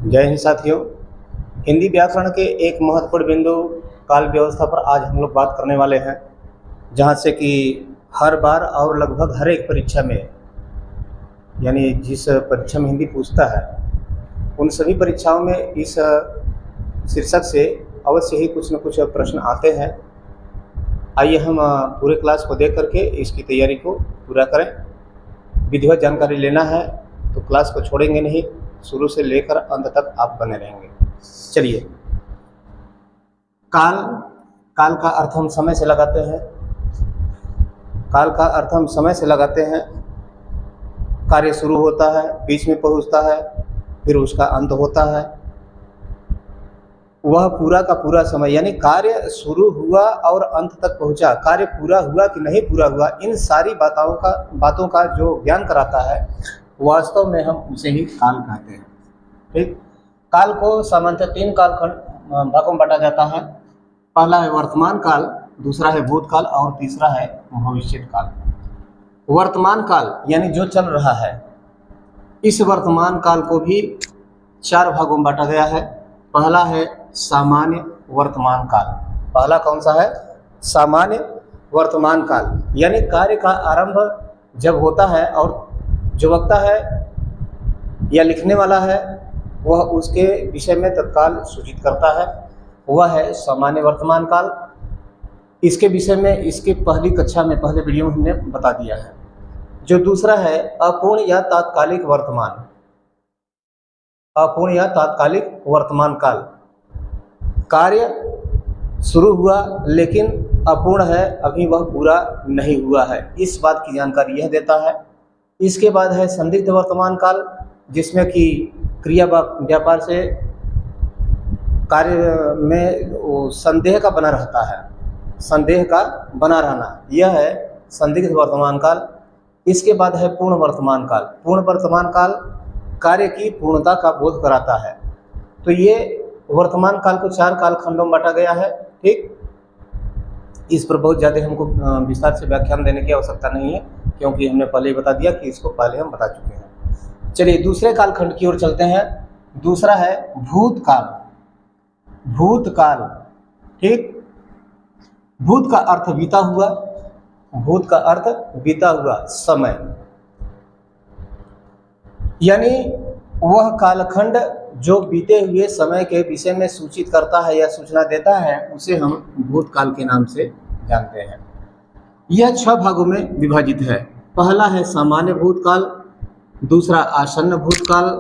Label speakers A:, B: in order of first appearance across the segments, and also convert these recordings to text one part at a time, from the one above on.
A: जय हिंद साथियों। हिंदी व्याकरण के एक महत्वपूर्ण बिंदु काल व्यवस्था पर आज हम लोग बात करने वाले हैं, जहाँ से कि हर बार और लगभग हर एक परीक्षा में, यानी जिस परीक्षा में हिंदी पूछता है उन सभी परीक्षाओं में इस शीर्षक से अवश्य ही कुछ न कुछ प्रश्न आते हैं। आइए हम पूरे क्लास को देख करके इसकी तैयारी को पूरा करें। विधिवत जानकारी लेना है तो क्लास को छोड़ेंगे नहीं, शुरू से लेकर अंत तक आप बने रहेंगे। चलिए, काल काल का अर्थ हम समय से लगाते हैं। काल का अर्थ हम समय से लगाते हैं। कार्य शुरू होता है, बीच में पहुंचता है, फिर उसका अंत होता है। वह पूरा का पूरा समय, यानी कार्य शुरू हुआ और अंत तक पहुंचा, कार्य पूरा हुआ कि नहीं पूरा हुआ, इन सारी बातों का जो ज्ञान कराता है वास्तव में हम उसे ही काल कहते हैं। ठीक, काल को सामान्यतः 3 कालखंड भागों में बांटा जाता है। पहला है वर्तमान काल, दूसरा है भूतकाल और तीसरा है भविष्यत काल। वर्तमान काल यानी जो चल रहा है, इस वर्तमान काल को भी 4 भागों में बांटा गया है। पहला है सामान्य वर्तमान काल। पहला कौन सा है? सामान्य वर्तमान काल, यानी कार्य का आरंभ जब होता है और जो वक्ता है या लिखने वाला है वह उसके विषय में तत्काल सूचित करता है, वह है सामान्य वर्तमान काल। इसके विषय में इसके पहली कक्षा में, पहले वीडियो में हमने बता दिया है। जो दूसरा है अपूर्ण या तात्कालिक वर्तमान, अपूर्ण या तात्कालिक वर्तमान काल। कार्य शुरू हुआ लेकिन अपूर्ण है, अभी वह पूरा नहीं हुआ है, इस बात की जानकारी यह देता है। इसके बाद है संदिग्ध वर्तमान काल, जिसमें कि क्रिया व्यापार से कार्य में संदेह का बना रहता है, संदेह का बना रहना, यह है संदिग्ध वर्तमान काल। इसके बाद है पूर्ण वर्तमान काल। पूर्ण वर्तमान काल कार्य की पूर्णता का बोध कराता है। तो ये वर्तमान काल को 4 कालखंडों में बांटा गया है। ठीक, इस पर बहुत ज़्यादा हमको विस्तार से व्याख्यान देने की आवश्यकता नहीं है, क्योंकि हमने पहले ही बता दिया कि इसको पहले हम बता चुके हैं। चलिए दूसरे कालखंड की ओर चलते हैं। दूसरा है भूतकाल। भूतकाल, ठीक, भूत का अर्थ बीता हुआ, भूत का अर्थ बीता हुआ समय, यानी वह कालखंड जो बीते हुए समय के विषय में सूचित करता है या सूचना देता है, उसे हम भूतकाल के नाम से जानते हैं। यह 6 भागों में विभाजित है। पहला है सामान्य भूतकाल, दूसरा आसन्न भूतकाल,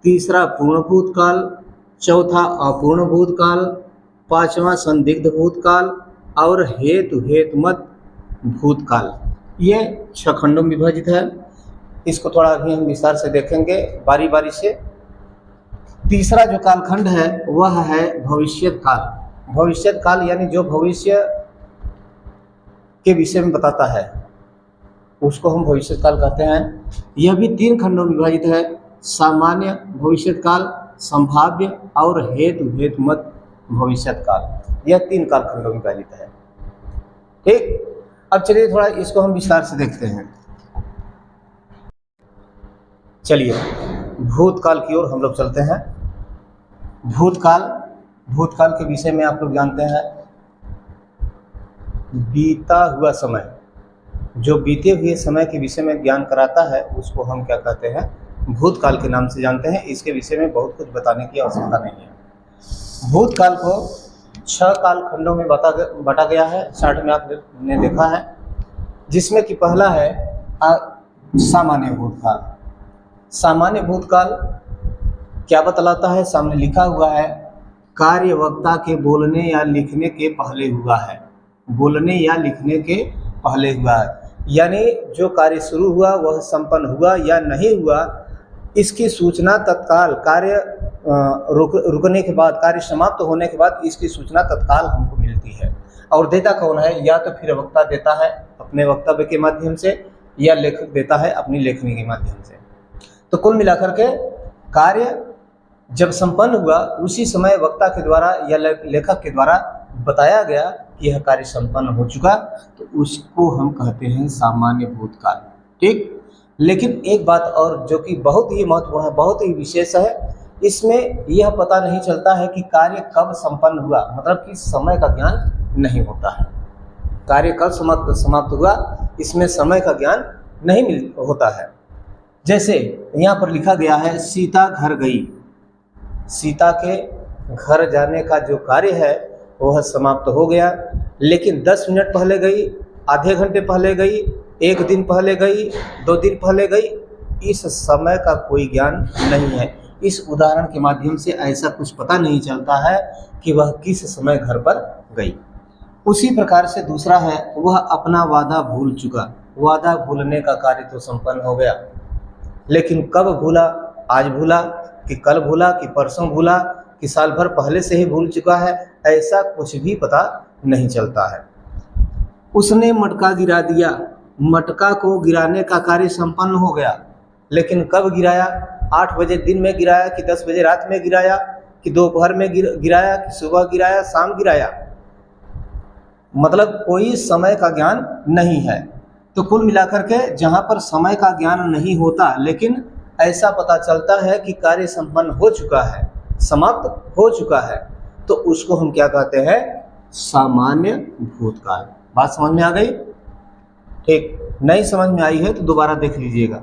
A: तीसरा पूर्ण भूतकाल, चौथा अपूर्ण भूतकाल, पांचवा संदिग्ध भूतकाल और हेतुमत भूतकाल। ये 6 खंडों में विभाजित है। इसको थोड़ा अभी हम विस्तार से देखेंगे बारी बारी से। तीसरा जो कालखंड है वह है भविष्यत काल। भविष्यत काल यानी जो भविष्य के विषय में बताता है उसको हम भविष्यत काल कहते हैं। यह भी 3 खंडों में विभाजित है, सामान्य भविष्यत काल, संभाव्य और हेतुमत भविष्यत काल। यह 3 कालखंडों में विभाजित है। ठीक, अब चलिए थोड़ा इसको हम विस्तार से देखते हैं। चलिए भूतकाल की ओर हम लोग चलते हैं। भूतकाल के विषय में आप लोग जानते हैं, बीता हुआ समय, जो बीते हुए समय के विषय में ज्ञान कराता है उसको हम क्या कहते हैं? भूतकाल के नाम से जानते हैं। इसके विषय में बहुत कुछ बताने की आवश्यकता नहीं है। भूतकाल को 6 कालखंडों में बांटा गया है, चार्ट में आपने देखा है, जिसमें कि पहला है सामान्य भूतकाल। सामान्य भूतकाल क्या बतलाता है? सामने लिखा हुआ है, कार्य वक्ता के बोलने या लिखने के पहले हुआ है। बोलने या लिखने के पहले हुआ है, यानी जो कार्य शुरू हुआ वह संपन्न हुआ या नहीं हुआ, इसकी सूचना तत्काल, कार्य रुकने के बाद, कार्य समाप्त होने के बाद इसकी सूचना तत्काल हमको मिलती है। और देता कौन है? या तो फिर वक्ता देता है अपने वक्तव्य के माध्यम से, या लेखक देता है अपनी लेखनी के माध्यम से। तो कुल मिलाकर के कार्य जब संपन्न हुआ उसी समय वक्ता के द्वारा या लेखक के द्वारा बताया गया कि यह कार्य संपन्न हो चुका, तो उसको हम कहते हैं सामान्य भूतकाल। ठीक, लेकिन एक बात और जो कि बहुत ही महत्वपूर्ण है, बहुत ही विशेष है, इसमें यह पता नहीं चलता है कि कार्य कब संपन्न हुआ, मतलब कि समय का ज्ञान नहीं होता है। कार्य कब समाप्त हुआ, इसमें समय का ज्ञान नहीं होता है। जैसे यहाँ पर लिखा गया है सीता घर गई। सीता के घर जाने का जो कार्य है वह समाप्त हो गया, लेकिन 10 मिनट पहले गई, आधे घंटे पहले गई, 1 दिन पहले गई, 2 दिन पहले गई, इस समय का कोई ज्ञान नहीं है। इस उदाहरण के माध्यम से ऐसा कुछ पता नहीं चलता है कि वह किस समय घर पर गई। उसी प्रकार से दूसरा है, वह अपना वादा भूल चुका। वादा भूलने का कार्य तो संपन्न हो गया, लेकिन कब भूला, आज भूला कि कल भूला कि परसों भूला कि साल भर पहले से ही भूल चुका है, ऐसा कुछ भी पता नहीं चलता है। उसने मटका गिरा दिया। मटका को गिराने का कार्य संपन्न हो गया, लेकिन कब गिराया, 8 बजे दिन में गिराया कि 10 बजे रात में गिराया कि दोपहर में गिराया कि सुबह गिराया, शाम गिराया, मतलब कोई समय का ज्ञान नहीं है। तो कुल मिलाकर के जहाँ पर समय का ज्ञान नहीं होता, लेकिन ऐसा पता चलता है कि कार्य संपन्न हो चुका है, समाप्त हो चुका है, तो उसको हम क्या कहते हैं, सामान्य भूतकाल। बात समझ में आ गई? ठीक, नहीं समझ में आई है तो दोबारा देख लीजिएगा।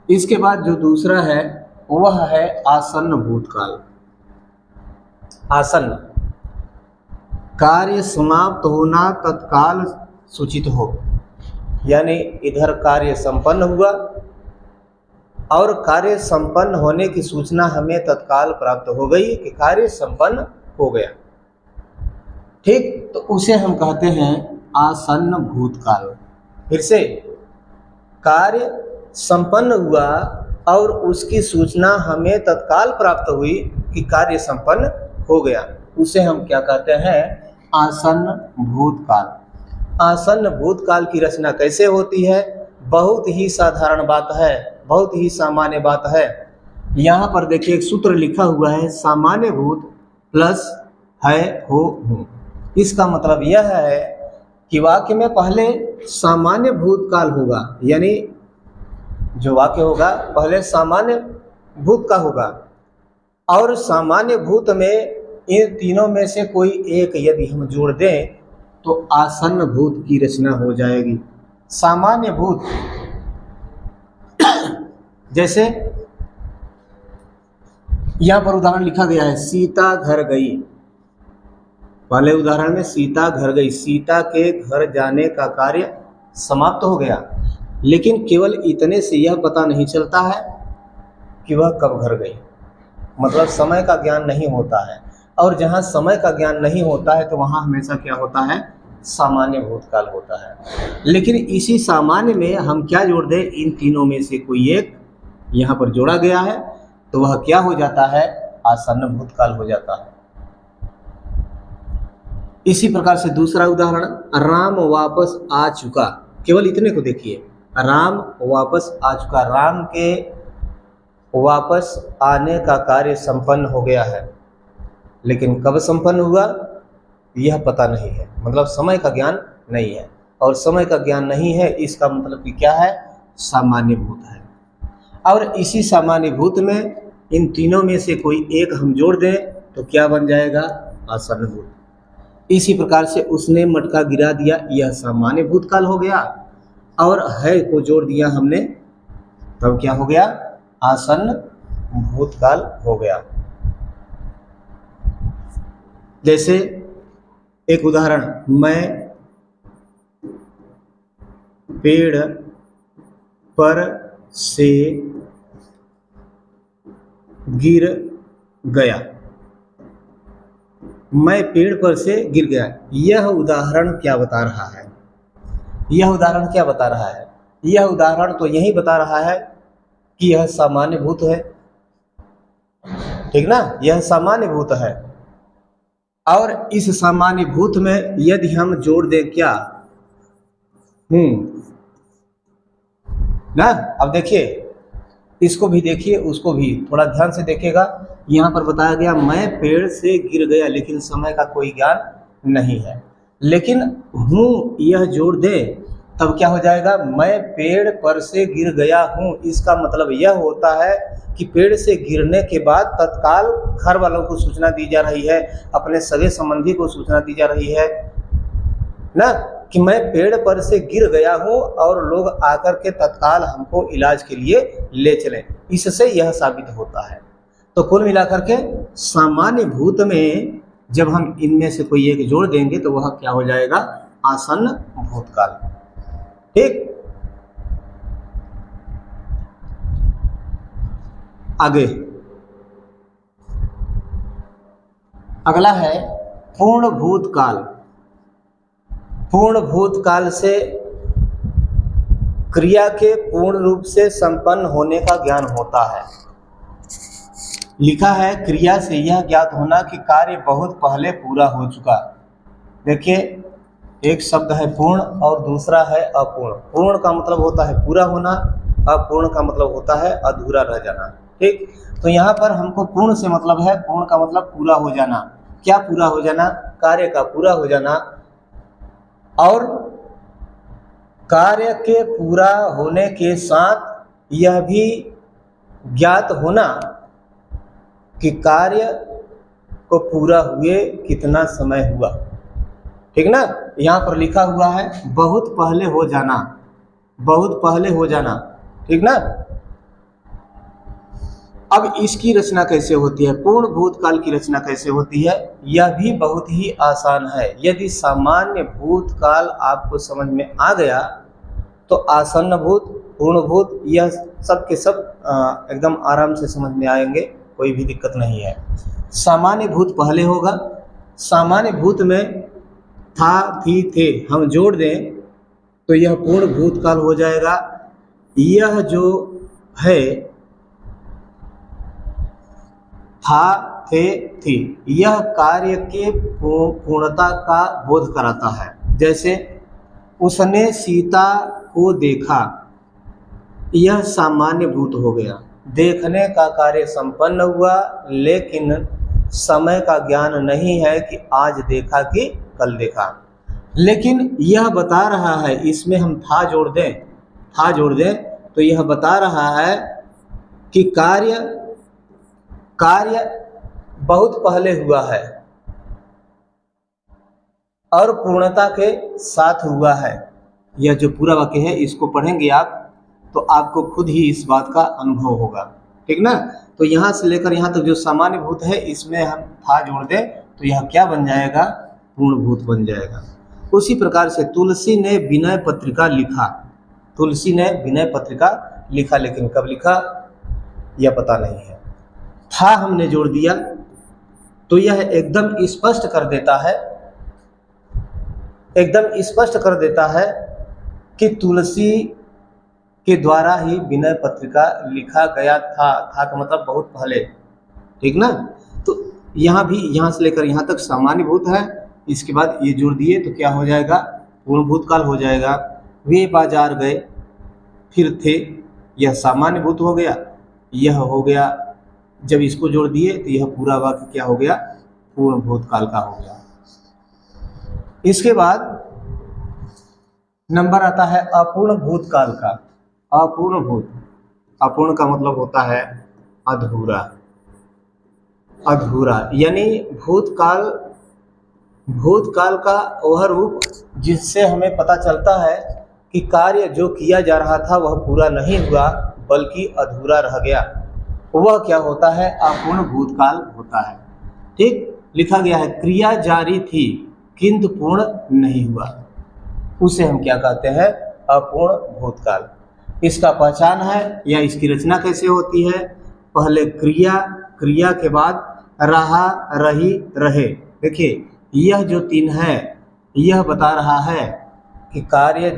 A: इसके बाद जो दूसरा है वह है आसन्न भूतकाल। आसन्न, कार्य समाप्त होना तत्काल सूचित हो, यानी इधर कार्य संपन्न हुआ और कार्य संपन्न होने की सूचना हमें तत्काल प्राप्त हो गई कि कार्य संपन्न हो गया। ठीक, तो उसे हम कहते हैं आसन्न भूतकाल। फिर से, कार्य संपन्न हुआ और उसकी सूचना हमें तत्काल प्राप्त हुई कि कार्य संपन्न हो गया, उसे हम क्या कहते हैं, आसन्न भूतकाल। आसन्न भूतकाल की रचना कैसे होती है? बहुत ही साधारण बात है, बहुत ही सामान्य बात है। यहाँ पर देखिए एक सूत्र लिखा हुआ है, सामान्य भूत प्लस है हो हूँ। इसका मतलब यह है कि वाक्य में पहले सामान्य भूतकाल होगा, यानी जो वाक्य होगा पहले सामान्य भूत का होगा, और सामान्य भूत में इन तीनों में से कोई एक यदि हम जोड़ दें तो आसन्न भूत की रचना हो जाएगी। सामान्य भूत जैसे यहाँ पर उदाहरण लिखा गया है, सीता घर गई। पहले उदाहरण में सीता घर गई, सीता के घर जाने का कार्य समाप्त हो गया, लेकिन केवल इतने से यह पता नहीं चलता है कि वह कब घर गई, मतलब समय का ज्ञान नहीं होता है। और जहाँ समय का ज्ञान नहीं होता है तो वहाँ हमेशा क्या होता है, सामान्य भूतकाल होता है। लेकिन इसी सामान्य में हम क्या जोड़ दें, इन तीनों में से कोई एक यहाँ पर जोड़ा गया है, तो वह क्या हो जाता है, आसन्न भूतकाल हो जाता है। इसी प्रकार से दूसरा उदाहरण, राम वापस आ चुका। केवल इतने को देखिए, राम वापस आ चुका। राम के वापस आने का कार्य संपन्न हो गया है, लेकिन कब संपन्न हुआ यह पता नहीं है, मतलब समय का ज्ञान नहीं है। और समय का ज्ञान नहीं है इसका मतलब कि क्या है, सामान्य भूत है। और इसी सामान्य भूत में इन तीनों में से कोई एक हम जोड़ दें तो क्या बन जाएगा, आसन्न भूत। इसी प्रकार से उसने मटका गिरा दिया, यह सामान्य भूतकाल हो गया, और है को जोड़ दिया हमने, तब क्या हो गया, आसन्न भूतकाल हो गया। जैसे एक उदाहरण, मैं पेड़ पर से गिर गया। मैं पेड़ पर से गिर गया, यह उदाहरण क्या बता रहा है, यह उदाहरण क्या बता रहा है, यह उदाहरण तो यही बता रहा है कि यह सामान्य भूत है, ठीक ना, यह सामान्य भूत है। और इस सामान्य भूत में यदि हम जोड़ दें क्या, ना, अब देखिए इसको भी देखिए, उसको भी थोड़ा ध्यान से देखिएगा। यहाँ पर बताया गया मैं पेड़ से गिर गया, लेकिन समय का कोई ज्ञान नहीं है, लेकिन हूँ यह जोड़ दे तब क्या हो जाएगा, मैं पेड़ पर से गिर गया हूँ। इसका मतलब यह होता है कि पेड़ से गिरने के बाद तत्काल घर वालों को सूचना दी जा रही है, अपने सगे संबंधी को सूचना दी जा रही है ना, कि मैं पेड़ पर से गिर गया हूँ और लोग आकर के तत्काल हमको इलाज के लिए ले चले। इससे यह साबित होता है। तो कुल मिलाकर के सामान्य भूत में जब हम इनमें से कोई एक जोड़ देंगे तो वह क्या हो जाएगा, आसन्न भूतकाल। ठीक, आगे अगला है पूर्ण भूतकाल। पूर्ण भूतकाल से क्रिया के पूर्ण रूप से संपन्न होने का ज्ञान होता है। लिखा है, क्रिया से यह ज्ञात होना कि कार्य बहुत पहले पूरा हो चुका। देखिए, एक शब्द है पूर्ण और दूसरा है अपूर्ण। पूर्ण का मतलब होता है पूरा होना, अपूर्ण का मतलब होता है अधूरा रह जाना। ठीक, तो यहाँ पर हमको पूर्ण से मतलब है, पूर्ण का मतलब पूरा हो जाना। क्या पूरा हो जाना, कार्य का पूरा हो जाना। और कार्य के पूरा होने के साथ यह भी ज्ञात होना कि कार्य को पूरा हुए कितना समय हुआ। ठीक ना, यहाँ पर लिखा हुआ है बहुत पहले हो जाना, बहुत पहले हो जाना। ठीक ना, अब इसकी रचना कैसे होती है, पूर्ण भूतकाल की रचना कैसे होती है, यह भी बहुत ही आसान है। यदि सामान्य भूतकाल आपको समझ में आ गया तो आसन्न भूत, पूर्ण भूत, यह सब के सब एकदम आराम से समझ में आएंगे, कोई भी दिक्कत नहीं है। सामान्य भूत पहले होगा। सामान्य भूत में था, थी, थे हम जोड़ दें तो यह पूर्ण भूतकाल हो जाएगा। यह जो है था, थे, थी, यह कार्य के पूर्णता का बोध कराता है। जैसे उसने सीता को देखा, यह सामान्य भूत हो गया। देखने का कार्य संपन्न हुआ, लेकिन समय का ज्ञान नहीं है कि आज देखा कि कल देखा। लेकिन यह बता रहा है, इसमें हम था जोड़ दें, था जोड़ दें तो यह बता रहा है कि कार्य बहुत पहले हुआ है और पूर्णता के साथ हुआ है। यह जो पूरा वाक्य है इसको पढ़ेंगे आप तो आपको खुद ही इस बात का अनुभव होगा। ठीक ना, तो यहाँ से लेकर यहाँ तक जो सामान्य भूत है इसमें हम था जोड़ दें तो यह क्या बन जाएगा, पूर्ण भूत बन जाएगा। उसी प्रकार से तुलसी ने विनय पत्रिका लिखा। तुलसी ने विनय पत्रिका लिखा, लेकिन कब लिखा यह पता नहीं है। था हमने जोड़ दिया तो यह एकदम स्पष्ट कर देता है, एकदम स्पष्ट कर देता है कि तुलसी के द्वारा ही विनय पत्रिका लिखा गया था। था का मतलब बहुत पहले। ठीक ना, तो यहाँ भी यहाँ से लेकर यहाँ तक सामान्य भूत है, इसके बाद ये जोड़ दिए तो क्या हो जाएगा, पूर्ण भूतकाल हो जाएगा। वे बाजार गए, फिर थे, यह सामान्य भूत हो गया। यह हो गया, जब इसको जोड़ दिए तो यह पूरा वाक्य क्या हो गया, पूर्ण भूतकाल का हो गया। इसके बाद नंबर आता है अपूर्ण भूतकाल का। अपूर्ण भूत, अपूर्ण का मतलब होता है अधूरा। अधूरा यानी भूतकाल का वह रूप जिससे हमें पता चलता है कि कार्य जो किया जा रहा था वह पूरा नहीं हुआ बल्कि अधूरा रह गया, वह क्या होता है, अपूर्ण भूतकाल होता है। ठीक, लिखा गया है क्रिया जारी थी किंतु पूर्ण नहीं हुआ, उसे हम क्या कहते हैं, अपूर्ण भूतकाल। इसका पहचान है या इसकी रचना कैसे होती है, पहले क्रिया, क्रिया के बाद रहा, रही, रहे। देखिए यह जो तीन है यह बता रहा है कि कार्य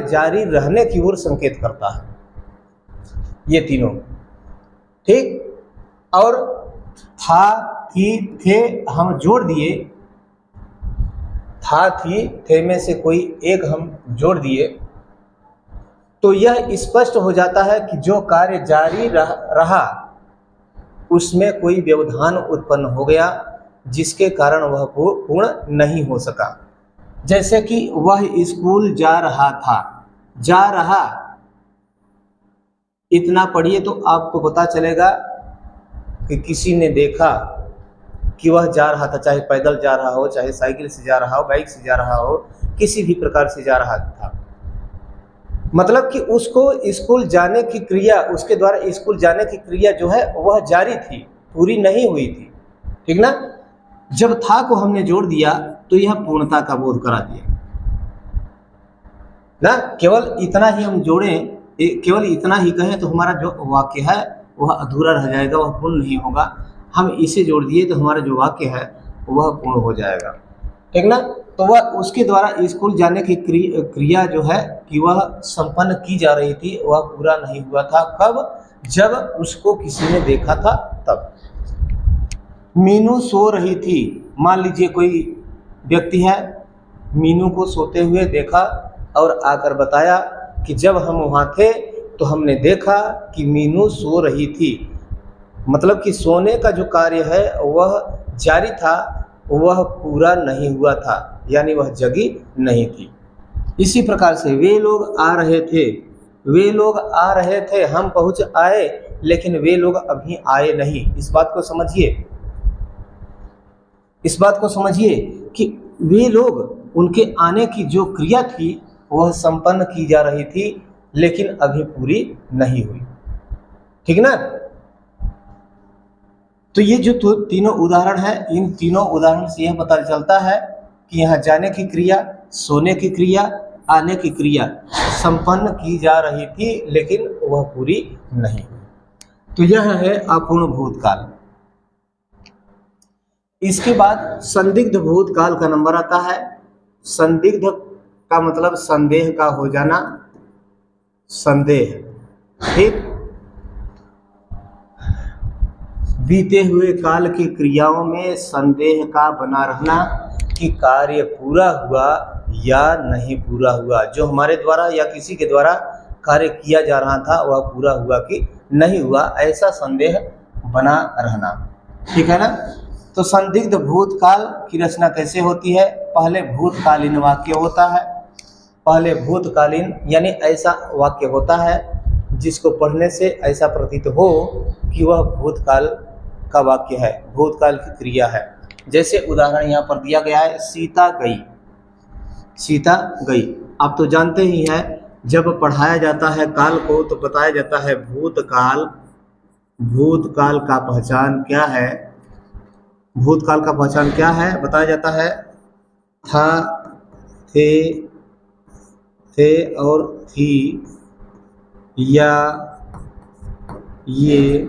A: जारी रहने की ओर संकेत करता है, ये तीनों। ठीक, और था, थी, थे हम जोड़ दिए, था, थी, थे में से कोई एक हम जोड़ दिए तो यह स्पष्ट हो जाता है कि जो कार्य जारी रहा उसमें कोई व्यवधान उत्पन्न हो गया जिसके कारण वह पूर्ण नहीं हो सका। जैसे कि वह स्कूल जा रहा था, जा रहा, इतना पढ़िए तो आपको पता चलेगा कि किसी ने देखा कि वह जा रहा था, चाहे पैदल जा रहा हो, चाहे साइकिल से जा रहा हो, बाइक से जा रहा हो, किसी भी प्रकार से जा रहा था। मतलब कि उसको स्कूल जाने की क्रिया, उसके द्वारा स्कूल जाने की क्रिया जो है वह जारी थी, पूरी नहीं हुई थी। ठीक ना। जब था को हमने जोड़ दिया तो यह पूर्णता का बोध करा दिया ना। केवल इतना ही हम जोड़ें, केवल इतना ही कहें तो हमारा जो वाक्य है वह अधूरा रह जाएगा, वह पूर्ण नहीं होगा। हम इसे जोड़ दिए तो हमारा जो वाक्य है वह पूर्ण हो जाएगा। ठीक ना। तो वह उसके द्वारा स्कूल जाने की क्रिया जो है कि वह संपन्न की जा रही थी, वह पूरा नहीं हुआ था। कब? जब उसको किसी ने देखा था तब। मीनू सो रही थी। मान लीजिए कोई व्यक्ति है, मीनू को सोते हुए देखा और आकर बताया कि जब हम वहाँ थे तो हमने देखा कि मीनू सो रही थी। मतलब कि सोने का जो कार्य है वह जारी था, वह पूरा नहीं हुआ था, यानी वह जगी नहीं थी। इसी प्रकार से वे लोग आ रहे थे, वे लोग आ रहे थे, हम पहुँच आए, लेकिन वे लोग अभी आए नहीं। इस बात को समझिए, इस बात को समझिए कि वे लोग, उनके आने की जो क्रिया थी वह संपन्न की जा रही थी, लेकिन अभी पूरी नहीं हुई। ठीक ना। तो ये जो तीनों उदाहरण है, इन तीनों उदाहरण से यह पता चलता है कि यहाँ जाने की क्रिया, सोने की क्रिया, आने की क्रिया संपन्न की जा रही थी, लेकिन वह पूरी नहीं हुई। तो यह है अपूर्ण भूतकाल। इसके बाद संदिग्ध भूतकाल का नंबर आता है। संदिग्ध का मतलब संदेह का हो जाना, संदेह। ठीक। बीते हुए काल की क्रियाओं में संदेह का बना रहना कि कार्य पूरा हुआ या नहीं पूरा हुआ। जो हमारे द्वारा या किसी के द्वारा कार्य किया जा रहा था वह पूरा हुआ कि नहीं हुआ, ऐसा संदेह बना रहना। ठीक है ना। तो संदिग्ध भूतकाल की रचना कैसे होती है? पहले भूतकालीन वाक्य होता है। पहले भूतकालीन यानी ऐसा वाक्य होता है जिसको पढ़ने से ऐसा प्रतीत हो कि वह भूतकाल का वाक्य है, भूतकाल की क्रिया है। जैसे उदाहरण यहाँ पर दिया गया है, सीता गई, सीता गई। आप तो जानते ही हैं, जब पढ़ाया जाता है काल को तो बताया जाता है भूतकाल। भूतकाल का पहचान क्या है? भूतकाल का पहचान क्या है बताया जाता है? था, थे और थी, या, ये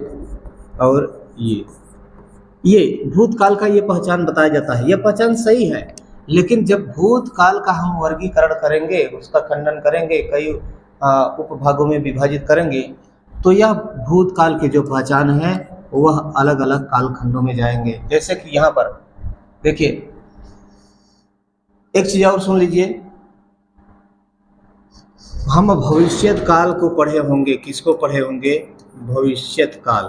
A: और ये भूतकाल का ये पहचान बताया जाता है। यह पहचान सही है, लेकिन जब भूतकाल का हम वर्गीकरण करेंगे, उसका खंडन करेंगे, कई उपभागों में विभाजित करेंगे, तो यह भूतकाल के जो पहचान है वह अलग अलग कालखंडों में जाएंगे। जैसे कि यहाँ पर देखिए, एक चीज और सुन लीजिए, हम भविष्यत काल को पढ़े होंगे। किसको पढ़े होंगे? भविष्यत काल।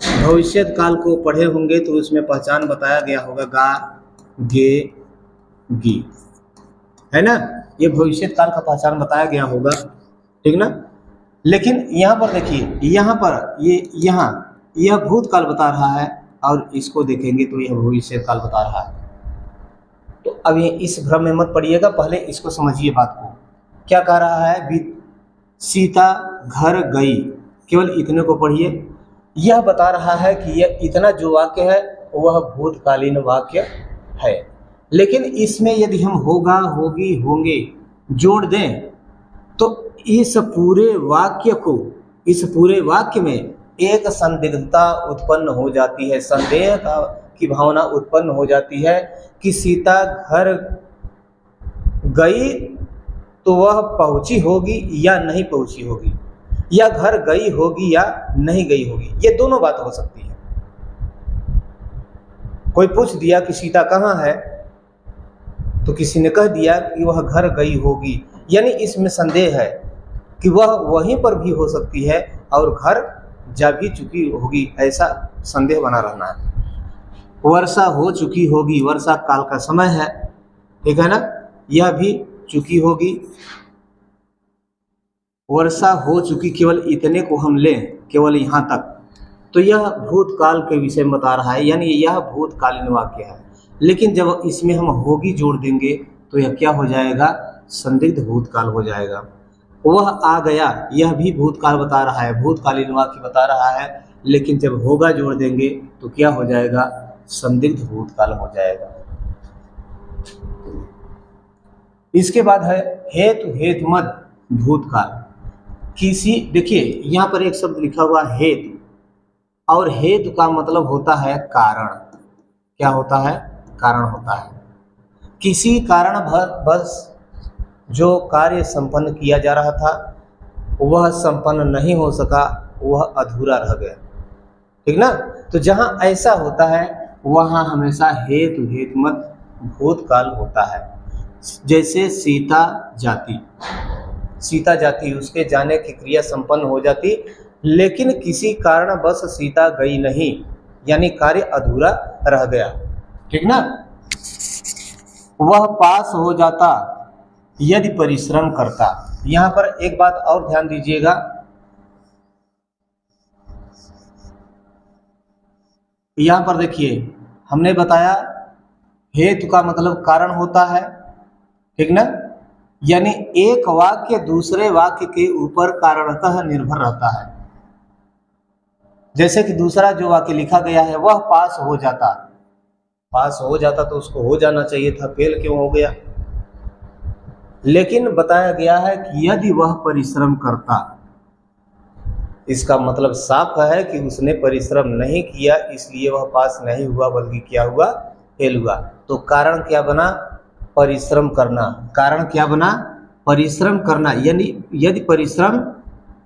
A: भविष्यत काल को पढ़े होंगे तो उसमें पहचान बताया गया होगा गा, गे, गी, है ना। ये भविष्यत काल का पहचान बताया गया होगा। ठीक ना। लेकिन यहाँ पर देखिए, यहाँ पर यह भूतकाल बता रहा है और इसको देखेंगे तो यह भविष्य काल बता रहा है। तो अब ये इस भ्रम में मत पड़िएगा, पहले इसको समझिए बात को। क्या कह रहा है? सीता घर गई, केवल इतने को पढ़िए। यह बता रहा है कि यह इतना जो वाक्य है वह भूतकालीन वाक्य है, लेकिन इसमें यदि हम होगा, होगी, होंगे जोड़ दें तो इस पूरे वाक्य में एक संदिग्धता उत्पन्न हो जाती है, संदेह की भावना उत्पन्न हो जाती है कि सीता घर गई तो वह पहुंची होगी या नहीं पहुंची होगी, या घर गई होगी या नहीं गई होगी। ये दोनों बात हो सकती है। कोई पूछ दिया कि सीता कहाँ है, तो किसी ने कह दिया कि वह घर गई होगी, यानी इसमें संदेह है कि वह वहीं पर भी हो सकती है और घर जा भी चुकी होगी, ऐसा संदेह बना रहना है। वर्षा हो चुकी होगी, वर्षा काल का समय है। ठीक है ना। यह भी चुकी होगी। वर्षा हो चुकी, केवल इतने को हम लें, केवल यहाँ तक, तो यह भूतकाल के विषय में बता रहा है, यानी यह भूतकालीन वाक्य है। लेकिन जब इसमें हम होगी जोड़ देंगे तो यह क्या हो जाएगा, संदिग्ध भूतकाल हो जाएगा। वह आ गया, यह भी भूतकाल बता रहा है, भूतकालीन वाक्य बता रहा है, लेकिन जब होगा जोड़ देंगे तो क्या हो जाएगा, संदिग्ध भूतकाल हो जाएगा। इसके बाद है हेतु हेतुमद भूतकाल। किसी, देखिए यहाँ पर एक शब्द लिखा हुआ हेतु, और हेतु का मतलब होता है कारण। क्या होता है, कारण होता है। किसी कारण बस जो कार्य संपन्न किया जा रहा था वह संपन्न नहीं हो सका, वह अधूरा रह गया, ठीक ना। तो जहाँ ऐसा होता है वहाँ हमेशा हेतु हेतुमत भूतकाल होता है। जैसे सीता जाती, सीता जाती, उसके जाने की क्रिया संपन्न हो जाती, लेकिन किसी कारणवश सीता गई नहीं, यानी कार्य अधूरा रह गया, ठीक ना। वह पास हो जाता यदि परिश्रम करता। यहाँ पर एक बात और ध्यान दीजिएगा, यहाँ पर देखिए हमने बताया हेतु का मतलब कारण होता है, ठीक ना, यानी एक वाक्य दूसरे वाक्य के ऊपर कारणतः निर्भर रहता है। जैसे कि दूसरा जो वाक्य लिखा गया है, वह पास हो जाता, पास हो जाता तो उसको हो जाना चाहिए था, फेल क्यों हो गया। लेकिन बताया गया है कि यदि वह परिश्रम करता, इसका मतलब साफ है कि उसने परिश्रम नहीं किया, इसलिए वह पास नहीं हुआ, बल्कि क्या हुआ, फेल हुआ। तो कारण क्या बना, परिश्रम करना। कारण क्या बना, परिश्रम करना, यानी यदि परिश्रम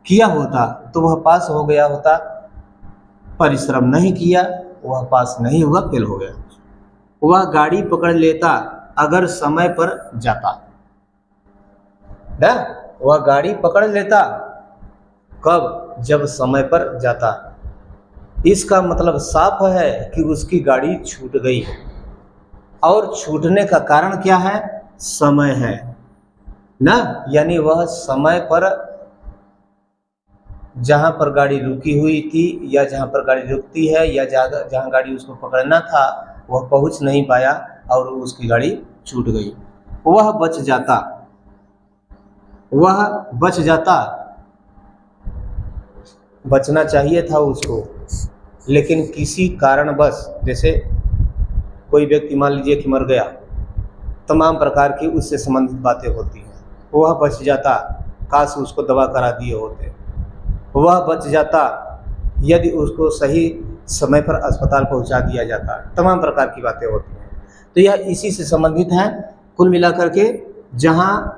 A: किया होता तो वह पास हो गया होता, परिश्रम नहीं किया, वह पास नहीं हुआ, फेल हो गया। वह गाड़ी पकड़ लेता अगर समय पर जाता, ना, वह गाड़ी पकड़ लेता कब, जब समय पर जाता। इसका मतलब साफ है कि उसकी गाड़ी छूट गई, और छूटने का कारण क्या है, समय है ना, यानी वह समय पर जहां पर गाड़ी रुकी हुई थी, या जहां पर गाड़ी रुकती है, या जहां गाड़ी उसको पकड़ना था वह पहुंच नहीं पाया और उसकी गाड़ी छूट गई। वह बच जाता, वह बच जाता, बचना चाहिए था उसको, लेकिन किसी कारणवश, जैसे कोई व्यक्ति मान लीजिए कि मर गया, तमाम प्रकार की उससे संबंधित बातें होती हैं, वह बच जाता, काश उसको दवा करा दिए होते। वह बच जाता यदि उसको सही समय पर अस्पताल पहुंचा दिया जाता, तमाम प्रकार की बातें होती हैं। तो यह इसी से संबंधित है। कुल मिलाकर के जहाँ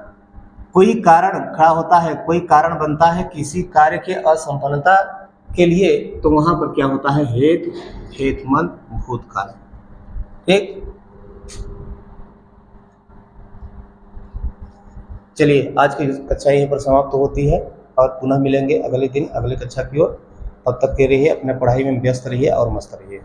A: कोई कारण खड़ा होता है, कोई कारण बनता है किसी कार्य के असंपन्नता के लिए, तो वहाँ पर क्या होता है, हेतु हेतुमद भूतकाल, ठीक। चलिए आज की कक्षा यहीं पर समाप्त होती है, और पुनः मिलेंगे अगले दिन अगले कक्षा की ओर। तब तक के रहिए अपने पढ़ाई में व्यस्त रहिए और मस्त रहिए।